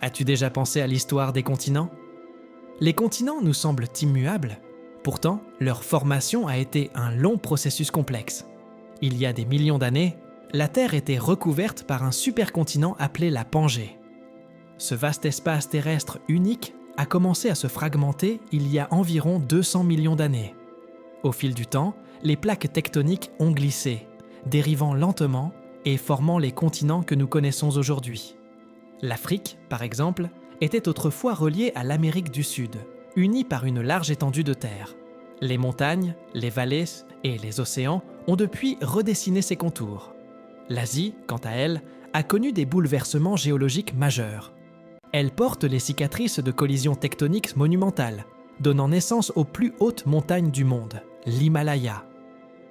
As-tu déjà pensé à l'histoire des continents? Les continents nous semblent immuables. Pourtant, leur formation a été un long processus complexe. Il y a des millions d'années, la Terre était recouverte par un supercontinent appelé la Pangée. Ce vaste espace terrestre unique a commencé à se fragmenter il y a environ 200 millions d'années. Au fil du temps, les plaques tectoniques ont glissé, dérivant lentement et formant les continents que nous connaissons aujourd'hui. L'Afrique, par exemple, était autrefois reliée à l'Amérique du Sud, unie par une large étendue de terre. Les montagnes, les vallées et les océans ont depuis redessiné ses contours. L'Asie, quant à elle, a connu des bouleversements géologiques majeurs. Elle porte les cicatrices de collisions tectoniques monumentales, donnant naissance aux plus hautes montagnes du monde, l'Himalaya.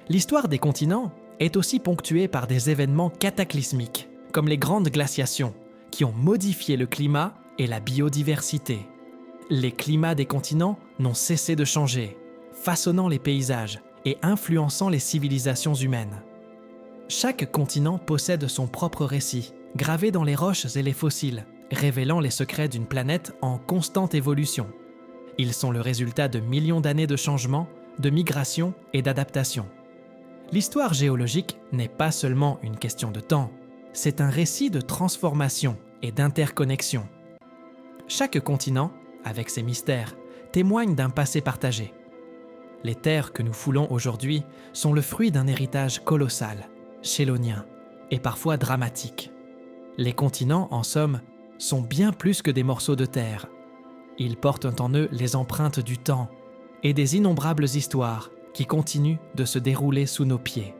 L'histoire des continents est aussi ponctuée par des événements cataclysmiques, comme les grandes glaciations, qui ont modifié le climat et la biodiversité. Les climats des continents n'ont cessé de changer, façonnant les paysages et influençant les civilisations humaines. Chaque continent possède son propre récit, gravé dans les roches et les fossiles, révélant les secrets d'une planète en constante évolution. Ils sont le résultat de millions d'années de changements, de migration et d'adaptation. L'histoire géologique n'est pas seulement une question de temps, c'est un récit de transformation et d'interconnexion. Chaque continent, avec ses mystères, témoigne d'un passé partagé. Les terres que nous foulons aujourd'hui sont le fruit d'un héritage colossal, chélonien et parfois dramatique. Les continents, en somme, sont bien plus que des morceaux de terre. Ils portent en eux les empreintes du temps et des innombrables histoires qui continuent de se dérouler sous nos pieds.